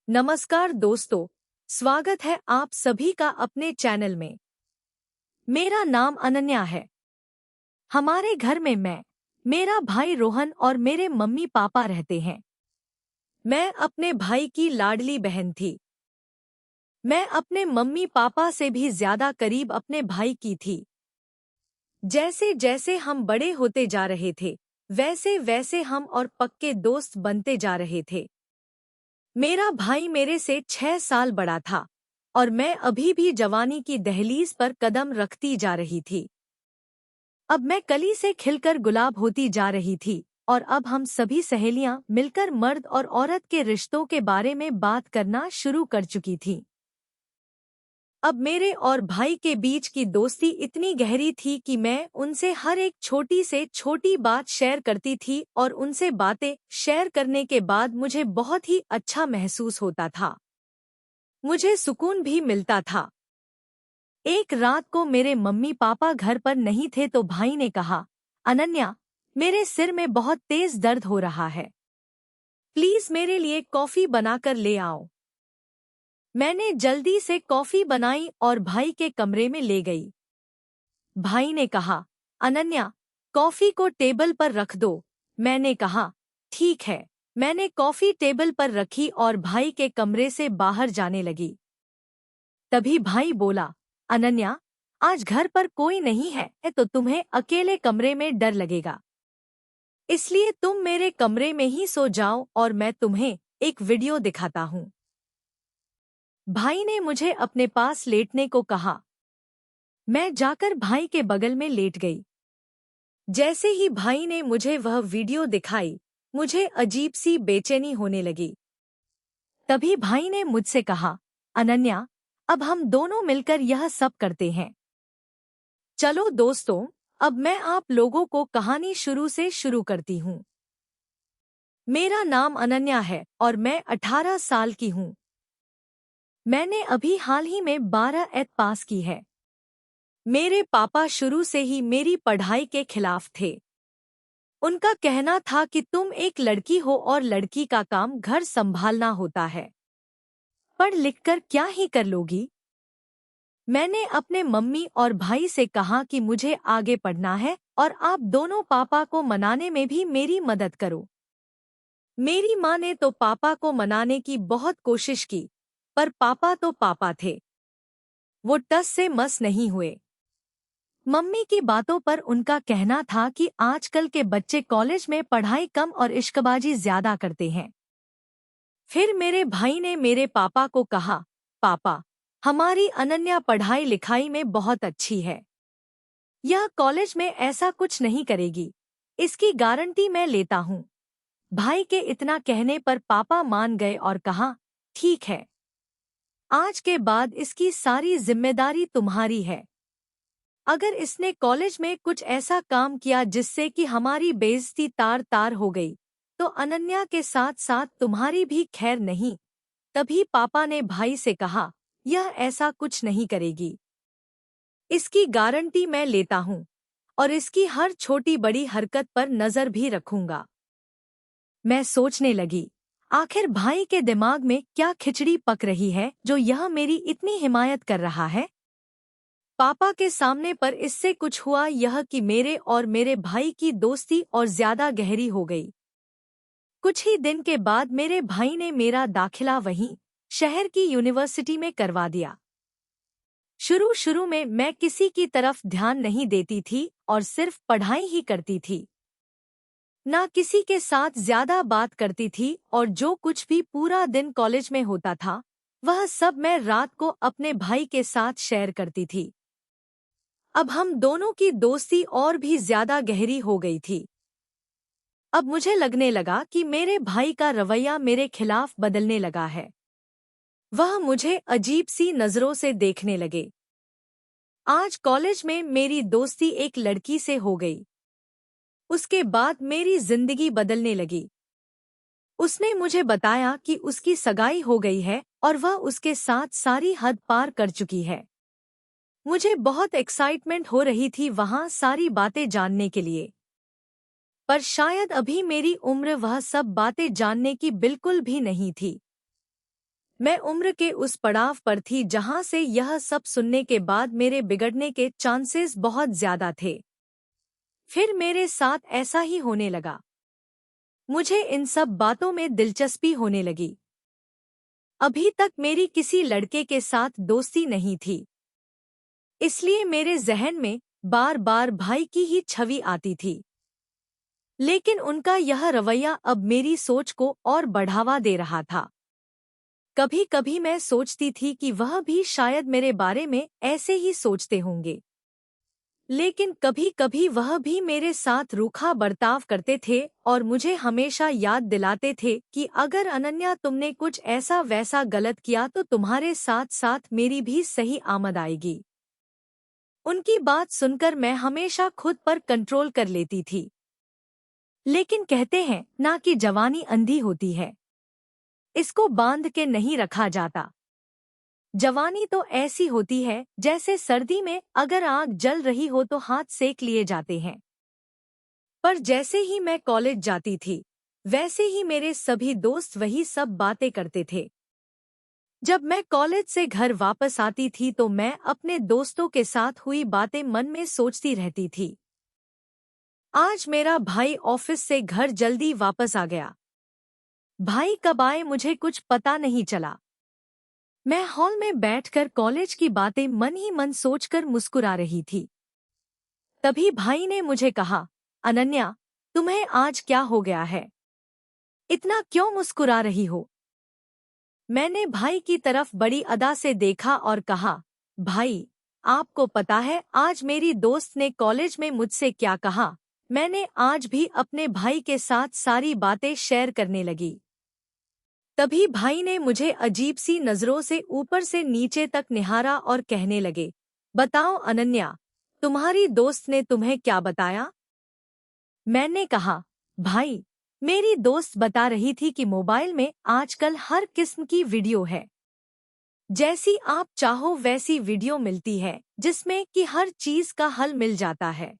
नमस्कार दोस्तों, स्वागत है आप सभी का अपने चैनल में। मेरा नाम अनन्या है। हमारे घर में मैं, मेरा भाई रोहन और मेरे मम्मी पापा रहते हैं। मैं अपने भाई की लाडली बहन थी। मैं अपने मम्मी पापा से भी ज्यादा करीब अपने भाई की थी। जैसे जैसे हम बड़े होते जा रहे थे, वैसे वैसे हम और पक्के दोस्त बनते जा रहे थे। मेरा भाई मेरे से 6 साल बड़ा था और मैं अभी भी जवानी की दहलीज पर कदम रखती जा रही थी। अब मैं कली से खिलकर गुलाब होती जा रही थी और अब हम सभी सहेलियां मिलकर मर्द और औरत के रिश्तों के बारे में बात करना शुरू कर चुकी थीं। अब मेरे और भाई के बीच की दोस्ती इतनी गहरी थी कि मैं उनसे हर एक छोटी से छोटी बात शेयर करती थी और उनसे बातें शेयर करने के बाद मुझे बहुत ही अच्छा महसूस होता था। मुझे सुकून भी मिलता था। एक रात को मेरे मम्मी पापा घर पर नहीं थे तो भाई ने कहा, अनन्या, मेरे सिर में बहुत तेज दर्द हो रहा है। प्लीज मेरे लिए कॉफी बनाकर ले आओ। मैंने जल्दी से कॉफी बनाई और भाई के कमरे में ले गई। भाई ने कहा, अनन्या, कॉफी को टेबल पर रख दो। मैंने कहा, ठीक है। मैंने कॉफी टेबल पर रखी और भाई के कमरे से बाहर जाने लगी। तभी भाई बोला, अनन्या, आज घर पर कोई नहीं है तो तुम्हें अकेले कमरे में डर लगेगा। इसलिए तुम मेरे कमरे में ही सो जाओ और मैं तुम्हें एक वीडियो दिखाता हूँ। भाई ने मुझे अपने पास लेटने को कहा। मैं जाकर भाई के बगल में लेट गई। जैसे ही भाई ने मुझे वह वीडियो दिखाई, मुझे अजीब सी बेचैनी होने लगी। तभी भाई ने मुझसे कहा, अनन्या, अब हम दोनों मिलकर यह सब करते हैं। चलो दोस्तों, अब मैं आप लोगों को कहानी शुरू से शुरू करती हूँ। मेरा नाम अनन्या है और मैं 18 साल की हूँ। मैंने अभी हाल ही में 12th पास की है। मेरे पापा शुरू से ही मेरी पढ़ाई के खिलाफ थे। उनका कहना था कि तुम एक लड़की हो और लड़की का काम घर संभालना होता है। पढ़ लिखकर क्या ही कर लोगी? मैंने अपने मम्मी और भाई से कहा कि मुझे आगे पढ़ना है और आप दोनों पापा को मनाने में भी मेरी मदद करो। मेरी माँ ने तो पापा को मनाने की बहुत कोशिश की, पर पापा तो पापा थे। वो टस से मस नहीं हुए। मम्मी की बातों पर उनका कहना था कि आजकल के बच्चे कॉलेज में पढ़ाई कम और इश्कबाजी ज्यादा करते हैं। फिर मेरे भाई ने मेरे पापा को कहा, पापा, हमारी अनन्या पढ़ाई लिखाई में बहुत अच्छी है। यह कॉलेज में ऐसा कुछ नहीं करेगी, इसकी गारंटी मैं लेता हूँ। भाई के इतना कहने पर पापा मान गए और कहा, ठीक है, आज के बाद इसकी सारी जिम्मेदारी तुम्हारी है। अगर इसने कॉलेज में कुछ ऐसा काम किया जिससे कि हमारी बेइज्जती तार तार हो गई, तो अनन्या के साथ साथ तुम्हारी भी खैर नहीं। तभी पापा ने भाई से कहा, यह ऐसा कुछ नहीं करेगी। इसकी गारंटी मैं लेता हूँ और इसकी हर छोटी बड़ी हरकत पर नजर भी रखूंगा। मैं सोचने लगी, आखिर भाई के दिमाग में क्या खिचड़ी पक रही है जो यह मेरी इतनी हिमायत कर रहा है। पापा के सामने पर इससे कुछ हुआ यह कि मेरे और मेरे भाई की दोस्ती और ज्यादा गहरी हो गई। कुछ ही दिन के बाद मेरे भाई ने मेरा दाखिला वहीं शहर की यूनिवर्सिटी में करवा दिया। शुरू शुरू में मैं किसी की तरफ ध्यान नहीं देती थी और सिर्फ पढ़ाई ही करती थी। ना किसी के साथ ज्यादा बात करती थी और जो कुछ भी पूरा दिन कॉलेज में होता था, वह सब मैं रात को अपने भाई के साथ शेयर करती थी। अब हम दोनों की दोस्ती और भी ज्यादा गहरी हो गई थी। अब मुझे लगने लगा कि मेरे भाई का रवैया मेरे खिलाफ बदलने लगा है। वह मुझे अजीब सी नजरों से देखने लगे। आज कॉलेज में मेरी दोस्ती एक लड़की से हो गई। उसके बाद मेरी जिंदगी बदलने लगी। उसने मुझे बताया कि उसकी सगाई हो गई है और वह उसके साथ सारी हद पार कर चुकी है। मुझे बहुत एक्साइटमेंट हो रही थी वहाँ सारी बातें जानने के लिए, पर शायद अभी मेरी उम्र वह सब बातें जानने की बिल्कुल भी नहीं थी। मैं उम्र के उस पड़ाव पर थी जहां से यह सब सुनने के बाद मेरे बिगड़ने के चांसेस बहुत ज्यादा थे। फिर मेरे साथ ऐसा ही होने लगा। मुझे इन सब बातों में दिलचस्पी होने लगी। अभी तक मेरी किसी लड़के के साथ दोस्ती नहीं थी, इसलिए मेरे जहन में बार बार भाई की ही छवि आती थी। लेकिन उनका यह रवैया अब मेरी सोच को और बढ़ावा दे रहा था। कभी कभी मैं सोचती थी कि वह भी शायद मेरे बारे में ऐसे ही सोचते होंगे, लेकिन कभी कभी वह भी मेरे साथ रूखा बर्ताव करते थे और मुझे हमेशा याद दिलाते थे कि अगर अनन्या तुमने कुछ ऐसा वैसा गलत किया तो तुम्हारे साथ साथ मेरी भी सही आमद आएगी। उनकी बात सुनकर मैं हमेशा खुद पर कंट्रोल कर लेती थी। लेकिन कहते हैं ना कि जवानी अंधी होती है, इसको बांध के नहीं रखा जाता। जवानी तो ऐसी होती है जैसे सर्दी में अगर आग जल रही हो तो हाथ सेक लिए जाते हैं। पर जैसे ही मैं कॉलेज जाती थी, वैसे ही मेरे सभी दोस्त वही सब बातें करते थे। जब मैं कॉलेज से घर वापस आती थी तो मैं अपने दोस्तों के साथ हुई बातें मन में सोचती रहती थी। आज मेरा भाई ऑफिस से घर जल्दी वापस आ गया। भाई कब आए मुझे कुछ पता नहीं चला। मैं हॉल में बैठकर कॉलेज की बातें मन ही मन सोचकर मुस्कुरा रही थी। तभी भाई ने मुझे कहा, अनन्या, तुम्हें आज क्या हो गया है? इतना क्यों मुस्कुरा रही हो? मैंने भाई की तरफ बड़ी अदा से देखा और कहा, भाई, आपको पता है आज मेरी दोस्त ने कॉलेज में मुझसे क्या कहा? मैंने आज भी अपने भाई के साथ सारी बातें शेयर करने लगी। तभी भाई ने मुझे अजीब सी नजरों से ऊपर से नीचे तक निहारा और कहने लगे, बताओ अनन्या, तुम्हारी दोस्त ने तुम्हें क्या बताया? मैंने कहा, भाई, मेरी दोस्त बता रही थी कि मोबाइल में आजकल हर किस्म की वीडियो है। जैसी आप चाहो वैसी वीडियो मिलती है जिसमें कि हर चीज का हल मिल जाता है।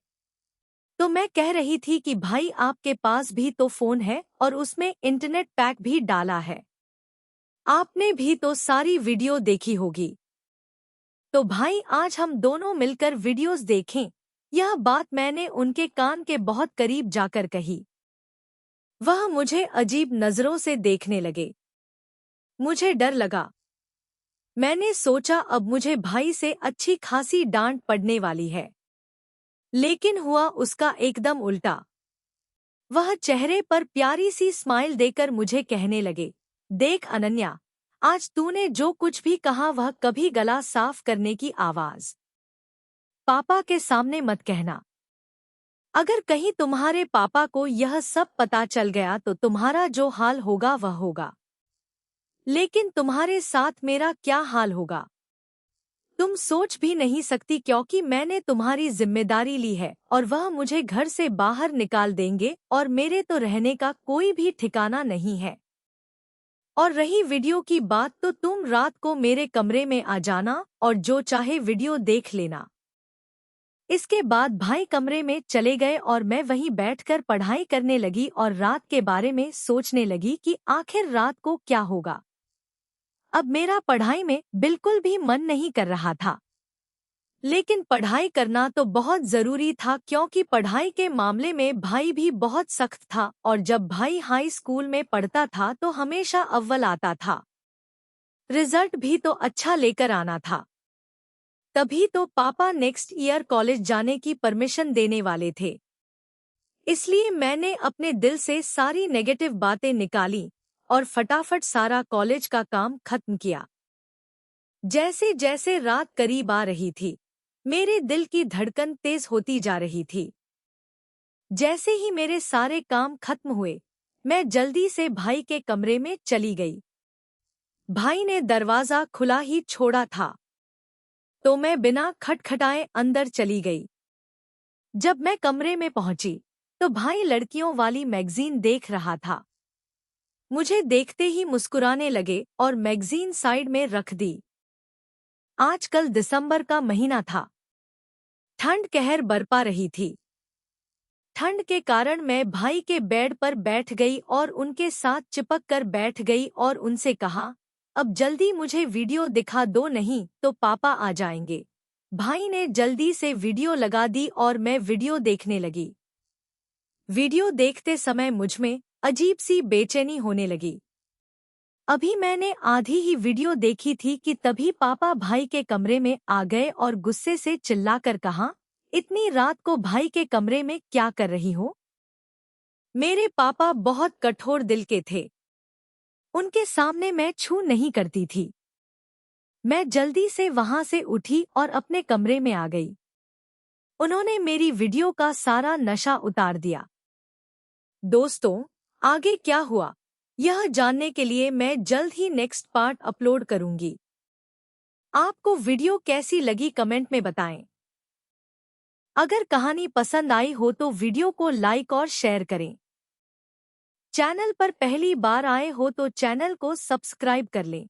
तो मैं कह रही थी कि भाई आपके पास भी तो फोन है और उसमें इंटरनेट पैक भी डाला है। आपने भी तो सारी वीडियो देखी होगी। तो भाई आज हम दोनों मिलकर वीडियोस देखें। यह बात मैंने उनके कान के बहुत करीब जाकर कही। वह मुझे अजीब नजरों से देखने लगे। मुझे डर लगा। मैंने सोचा अब मुझे भाई से अच्छी खासी डांट पड़ने वाली है। लेकिन हुआ उसका एकदम उल्टा। वह चेहरे पर प्यारी सी स्माइल देकर मुझे कहने लगे, देख अनन्या, आज तूने जो कुछ भी कहा वह कभी गला साफ करने की आवाज पापा के सामने मत कहना। अगर कहीं तुम्हारे पापा को यह सब पता चल गया तो तुम्हारा जो हाल होगा वह होगा। लेकिन तुम्हारे साथ मेरा क्या हाल होगा तुम सोच भी नहीं सकती, क्योंकि मैंने तुम्हारी जिम्मेदारी ली है और वह मुझे घर से बाहर निकाल देंगे और मेरे तो रहने का कोई भी ठिकाना नहीं है। और रही वीडियो की बात तो तुम रात को मेरे कमरे में आ जाना और जो चाहे वीडियो देख लेना। इसके बाद भाई कमरे में चले गए और मैं वहीं बैठकर पढ़ाई करने लगी और रात के बारे में सोचने लगी कि आखिर रात को क्या होगा। अब मेरा पढ़ाई में बिल्कुल भी मन नहीं कर रहा था, लेकिन पढ़ाई करना तो बहुत जरूरी था क्योंकि पढ़ाई के मामले में भाई भी बहुत सख्त था और जब भाई हाई स्कूल में पढ़ता था तो हमेशा अव्वल आता था। रिजल्ट भी तो अच्छा लेकर आना था। तभी तो पापा नेक्स्ट ईयर कॉलेज जाने की परमिशन देने वाले थे। इसलिए मैंने अपने दिल से सारी नेगेटिव बातें निकाली और फटाफट सारा कॉलेज का काम खत्म किया। जैसे जैसे रात करीब आ रही थी, मेरे दिल की धड़कन तेज होती जा रही थी। जैसे ही मेरे सारे काम खत्म हुए, मैं जल्दी से भाई के कमरे में चली गई। भाई ने दरवाजा खुला ही छोड़ा था, तो मैं बिना खटखटाए अंदर चली गई। जब मैं कमरे में पहुंची, तो भाई लड़कियों वाली मैगजीन देख रहा था। मुझे देखते ही मुस्कुराने लगे और मैगजीन साइड में रख दी। आजकल दिसंबर का महीना था। ठंड कहर बरपा रही थी। ठंड के कारण मैं भाई के बेड पर बैठ गई और उनके साथ चिपक कर बैठ गई और उनसे कहा, अब जल्दी मुझे वीडियो दिखा दो, नहीं तो पापा आ जाएंगे। भाई ने जल्दी से वीडियो लगा दी और मैं वीडियो देखने लगी। वीडियो देखते समय मुझमें अजीब सी बेचैनी होने लगी। अभी मैंने आधी ही वीडियो देखी थी कि तभी पापा भाई के कमरे में आ गए और गुस्से से चिल्लाकर कहा, इतनी रात को भाई के कमरे में क्या कर रही हो? मेरे पापा बहुत कठोर दिल के थे। उनके सामने मैं छू नहीं करती थी। मैं जल्दी से वहां से उठी और अपने कमरे में आ गई। उन्होंने मेरी वीडियो का सारा नशा उतार दिया। दोस्तों, आगे क्या हुआ यह जानने के लिए मैं जल्द ही नेक्स्ट पार्ट अपलोड करूंगी। आपको वीडियो कैसी लगी कमेंट में बताएं। अगर कहानी पसंद आई हो तो वीडियो को लाइक और शेयर करें। चैनल पर पहली बार आए हो तो चैनल को सब्सक्राइब कर लें।